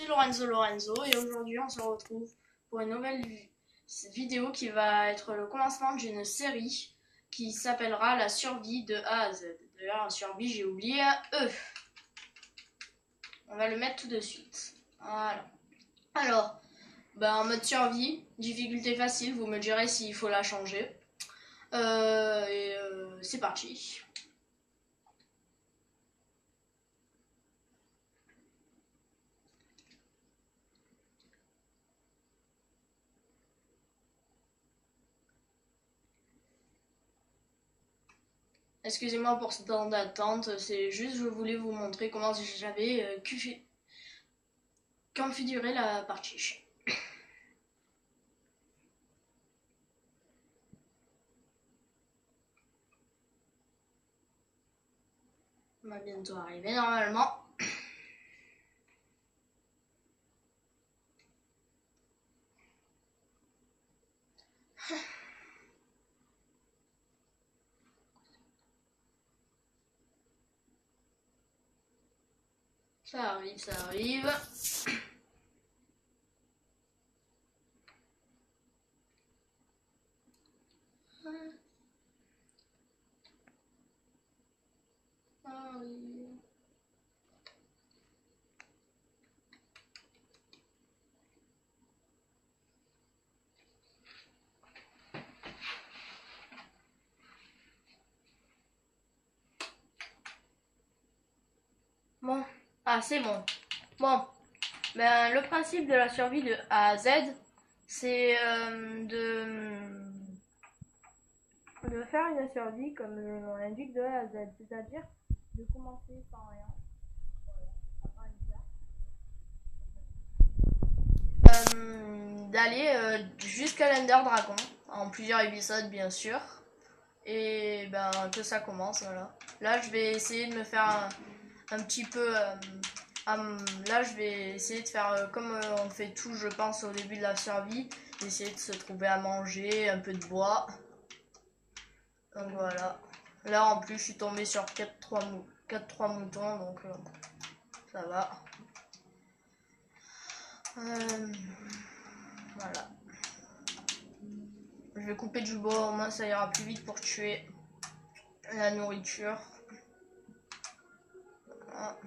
C'est Lorenzo et aujourd'hui on se retrouve pour une nouvelle vidéo qui va être le commencement d'une série qui s'appellera la survie de A à Z. D'ailleurs, la survie, j'ai oublié un E. On va le mettre tout de suite. Voilà. Alors, en mode survie, difficulté facile, vous me direz s'il faut la changer. C'est parti. Excusez-moi pour ce temps d'attente, c'est juste je voulais vous montrer comment j'avais configuré la partie. On va bientôt arriver normalement. Ça arrive, ça arrive. Bon, c'est bon. Bon, le principe de la survie de A à Z, c'est de faire une survie comme le nom l'indique de A à Z, c'est-à-dire de commencer sans rien. D'aller jusqu'à l'Ender Dragon, en plusieurs épisodes bien sûr, et que ça commence, voilà. Là je vais essayer de me faire un petit peu... là je vais essayer de faire comme on fait tout je pense au début de la survie, essayer de se trouver à manger, un peu de bois. Donc voilà. Là en plus je suis tombée sur 4-3 moutons, donc ça va. Voilà. Je vais couper du bois, au moins ça ira plus vite pour tuer la nourriture. Voilà.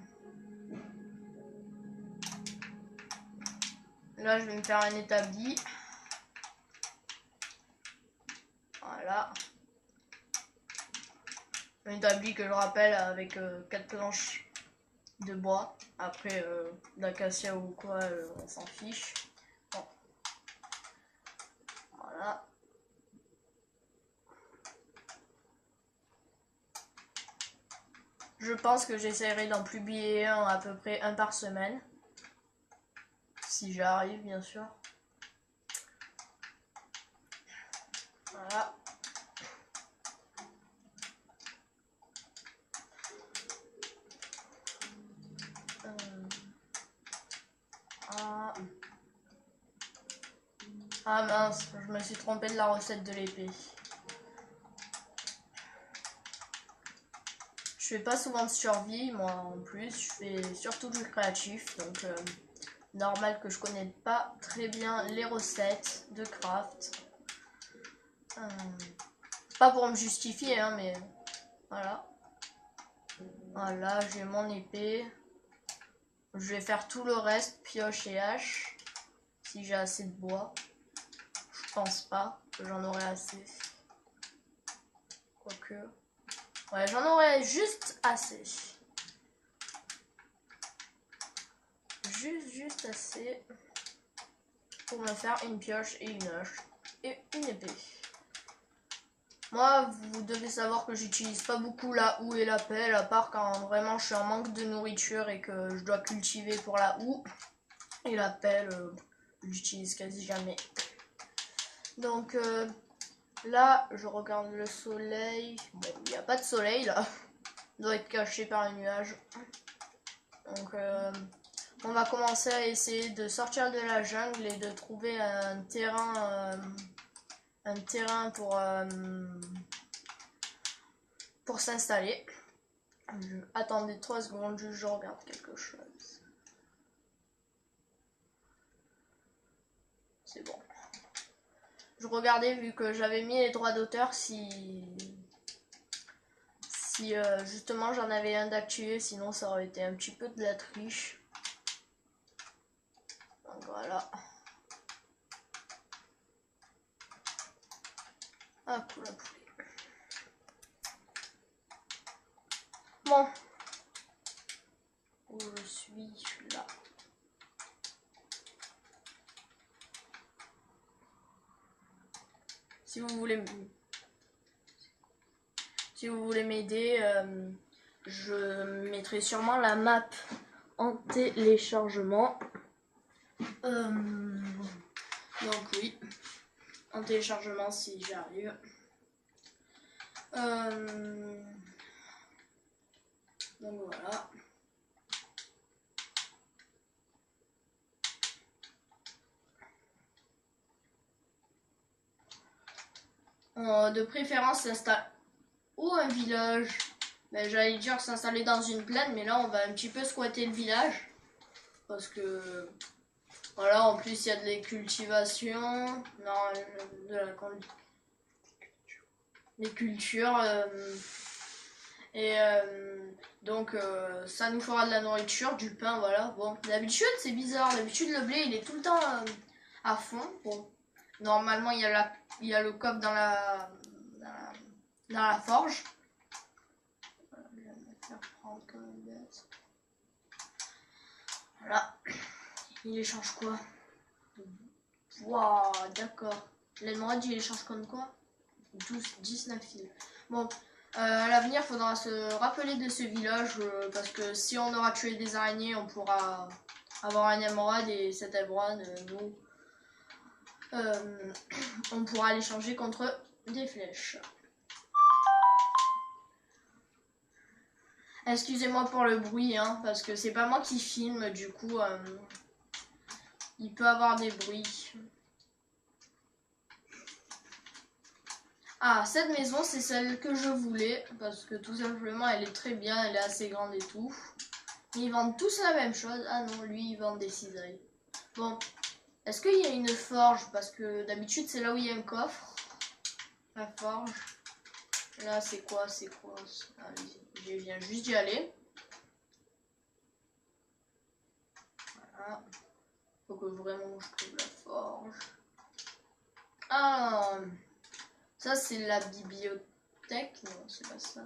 Là je vais me faire un établi. Voilà. Un établi que je rappelle avec 4 planches de bois. Après d'acacia ou quoi, on s'en fiche. Bon. Voilà. Je pense que j'essaierai d'en publier à peu près un par semaine. Si j'arrive, bien sûr. Voilà. Ah mince, je me suis trompée de la recette de l'épée. Je fais pas souvent de survie, moi en plus, je fais surtout du créatif, donc normal que je connais pas très bien les recettes de craft. Pas pour me justifier, hein, mais voilà. Voilà, j'ai mon épée. Je vais faire tout le reste, pioche et hache, si j'ai assez de bois. Je pense pas que j'en aurai assez. Quoique... Ouais, j'en aurai juste assez. Juste assez pour me faire une pioche et une hache et une épée. Moi, vous devez savoir que j'utilise pas beaucoup la houe et la pelle, à part quand vraiment je suis en manque de nourriture et que je dois cultiver pour la houe. Et la pelle, j'utilise quasi jamais. Donc là, je regarde le soleil. Bon, il n'y a pas de soleil là. Il doit être caché par les nuages. Donc on va commencer à essayer de sortir de la jungle et de trouver un terrain pour s'installer. Attendez 3 secondes, je regarde quelque chose. c'est bon. Je regardais vu que j'avais mis les droits d'auteur si justement j'en avais un d'activé, sinon ça aurait été un petit peu de la triche. Donc voilà. Hop là. Bon. Où je suis là. Si vous voulez m'aider, je mettrai sûrement la map en téléchargement. Donc oui, en téléchargement si j'arrive. Donc voilà. De préférence s'installe ou un village. Ben, j'allais dire s'installer dans une plaine, mais là on va un petit peu squatter le village. Parce que voilà, en plus il y a de la cultivation. Non, les cultures. Donc ça nous fera de la nourriture, du pain, voilà. Bon, d'habitude c'est bizarre, d'habitude le blé il est tout le temps à fond. Bon, normalement il y a le coffre dans la forge. Je vais me faire prendre comme une bête. Voilà. Il échange quoi? Waouh, d'accord. L'émeraude il échange comme quoi? 19 fils. Bon. À l'avenir, il faudra se rappeler de ce village parce que si on aura tué des araignées, on pourra avoir un émeraude et cet émeraude, nous, on pourra l'échanger contre des flèches. Excusez-moi pour le bruit, hein, parce que c'est pas moi qui filme, du coup, il peut avoir des bruits. Ah, cette maison, c'est celle que je voulais, parce que tout simplement, elle est très bien, elle est assez grande et tout. Mais ils vendent tous la même chose. Ah non, lui, il vend des cisailles. Bon, est-ce qu'il y a une forge? Parce que d'habitude, c'est là où il y a un coffre. La forge. Là, c'est quoi? Ah, je viens juste d'y aller. Voilà. Faut que vraiment je trouve la forge. Ah, ça, c'est la bibliothèque. Non, c'est pas ça.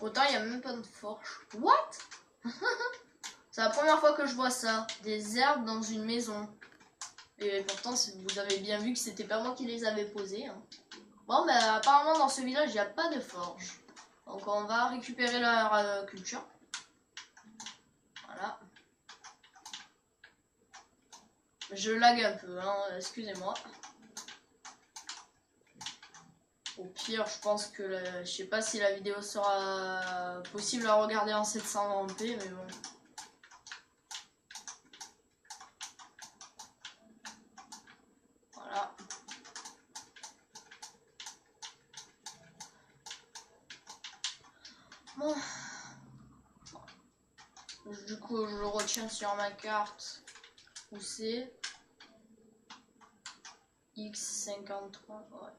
Autant il n'y a même pas de forge. What? C'est la première fois que je vois ça. Des herbes dans une maison. Et pourtant, vous avez bien vu que c'était pas moi qui les avais posées. Hein. Bon, ben apparemment dans ce village, il n'y a pas de forge. Donc on va récupérer leur culture. Voilà. Je lag un peu, hein, excusez-moi. Au pire, je pense que je sais pas si la vidéo sera possible à regarder en 720p, mais bon. Voilà. Bon. Du coup, je retiens sur ma carte où c'est. X53, ouais.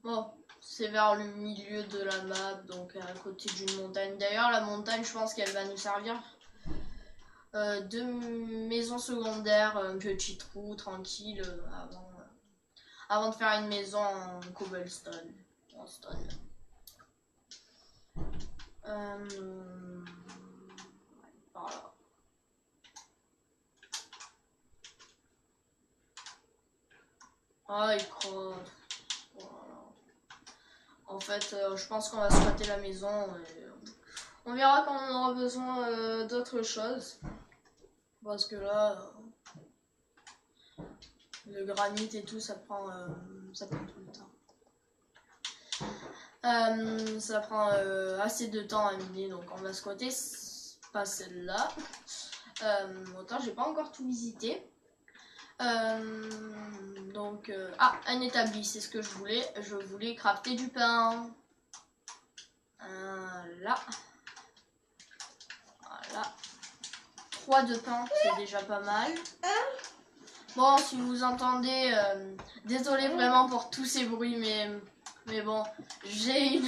Bon, c'est vers le milieu de la map, donc à côté d'une montagne. D'ailleurs, la montagne, je pense qu'elle va nous servir de maison secondaire, un petit trou tranquille avant de faire une maison en cobblestone. En stone. Voilà. Ah, il crotte. Voilà. En fait, je pense qu'on va squatter la maison. Et on verra quand on aura besoin d'autres choses. Parce que là, le granit et tout, ça prend tout le temps. Ça prend assez de temps à miner, donc on va squatter pas celle-là. Autant j'ai pas encore tout visité. Donc, un établi, c'est ce que je voulais. Je voulais crafter du pain. Là. Voilà. 3 de pain, c'est déjà pas mal. Bon, si vous entendez, désolé vraiment pour tous ces bruits, mais bon, j'ai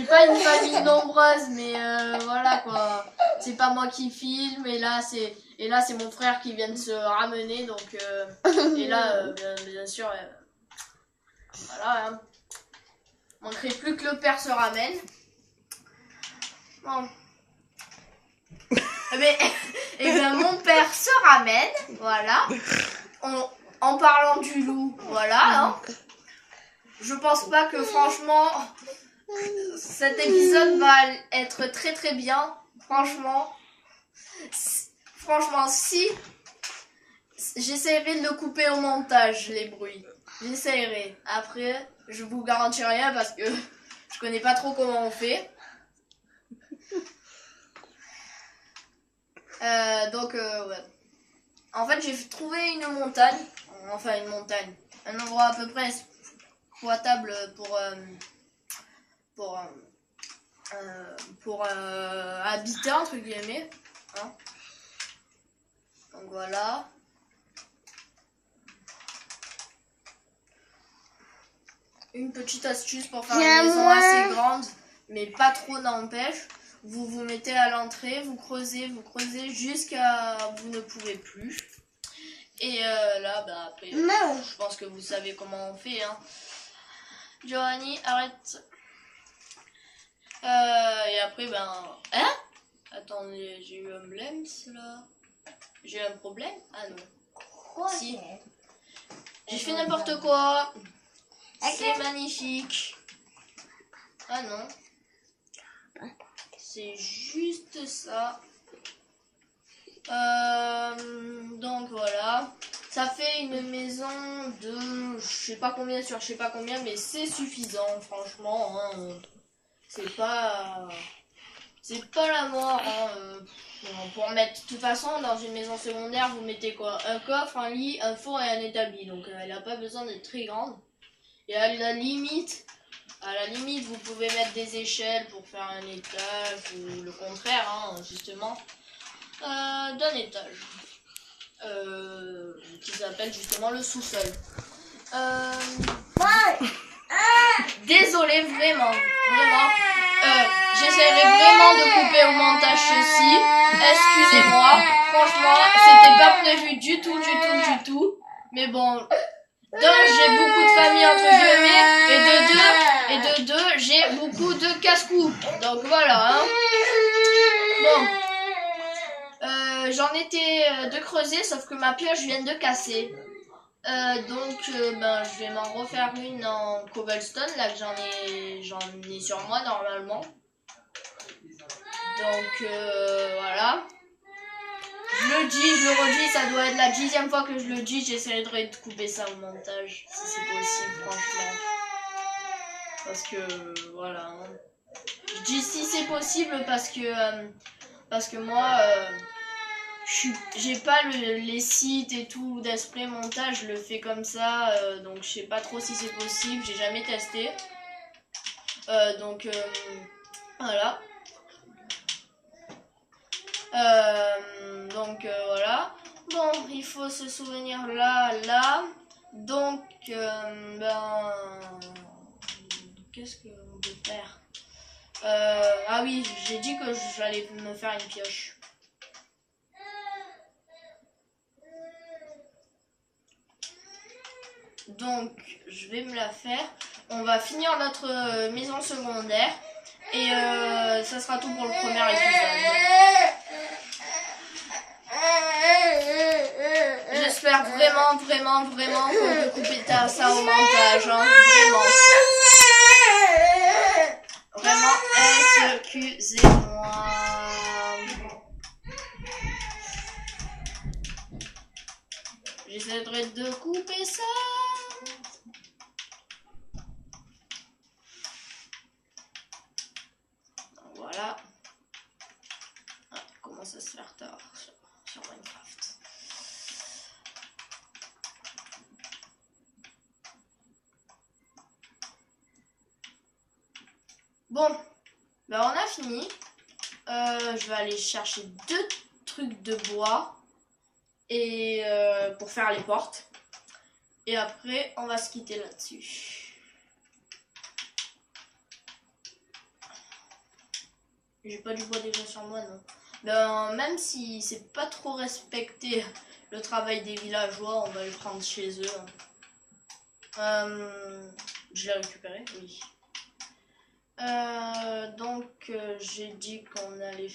pas une famille nombreuse, mais voilà quoi. C'est pas moi qui filme, et là c'est mon frère qui vient de se ramener, donc et là bien sûr, voilà. Hein. Manquerait plus que le père se ramène. Bon. Et bien mon père se ramène, voilà. En parlant du loup, voilà. Hein. Je pense pas que franchement cet épisode va être très très bien. Franchement, si j'essaierai de le couper au montage, les bruits. J'essaierai. Après, je vous garantis rien parce que je connais pas trop comment on fait. Donc ouais. En fait, j'ai trouvé une montagne, enfin une montagne, un endroit à peu près exploitable pour habiter entre guillemets. Hein. Donc voilà. Une petite astuce pour faire une maison assez grande, mais pas trop n'empêche. Vous vous mettez à l'entrée, vous creusez jusqu'à vous ne pouvez plus. Et là, bah après, je pense que vous savez comment on fait. Hein. Giovanni, arrête. Et après, ben... Hein? Attendez, j'ai eu un blême, là. J'ai eu un problème? Ah non. Quoi? Si. J'ai fait n'importe quoi. C'est magnifique. Ah non. C'est juste ça. Donc voilà. Ça fait une maison de je sais pas combien sur je sais pas combien, mais c'est suffisant, franchement. Hein. C'est pas la mort. Hein. Pour mettre, de toute façon, dans une maison secondaire, vous mettez quoi? Un coffre, un lit, un four et un établi. Donc elle n'a pas besoin d'être très grande. Et à la limite, vous pouvez mettre des échelles pour faire un étage ou le contraire, hein, justement, d'un étage. Qui s'appelle justement le sous-sol. Désolé, vraiment. J'essaierai vraiment de couper au montage ceci. Excusez-moi. Franchement, c'était pas prévu du tout. Mais bon, d'un, j'ai beaucoup de famille entre guillemets, et de deux, j'ai beaucoup de casse-cou. Donc voilà. Hein. Bon. J'en étais de creuser, sauf que ma pioche vient de casser. Donc ben, je vais m'en refaire une en cobblestone, là que j'en ai sur moi normalement. Donc voilà. Je le dis, je le redis, ça doit être la 10e fois que je le dis. J'essaierai de couper ça au montage, si c'est possible, franchement. Parce que voilà. Hein. Je dis si c'est possible parce que moi... j'ai pas les sites et tout d'esprit montage, je le fais comme ça, donc je sais pas trop si c'est possible, j'ai jamais testé. Donc voilà. Donc voilà. Bon, il faut se souvenir là. Donc ben qu'est-ce qu'on peut faire? Ah oui, j'ai dit que j'allais me faire une pioche. Donc, je vais me la faire. On va finir notre maison secondaire. Et ça sera tout pour le premier épisode. J'espère vraiment qu'on peut couper ça au montage. Hein. Vraiment, excusez-moi. J'essaierai de couper ça. Voilà. Ah, comment ça se fait tard sur Minecraft. Bon, ben on a fini. Je vais aller chercher 2 trucs de bois. et pour faire les portes. Et après, on va se quitter là-dessus. J'ai pas du bois déjà sur moi, non. Ben, même si c'est pas trop respecté le travail des villageois, on va le prendre chez eux. Je l'ai récupéré, oui. Donc, j'ai dit qu'on allait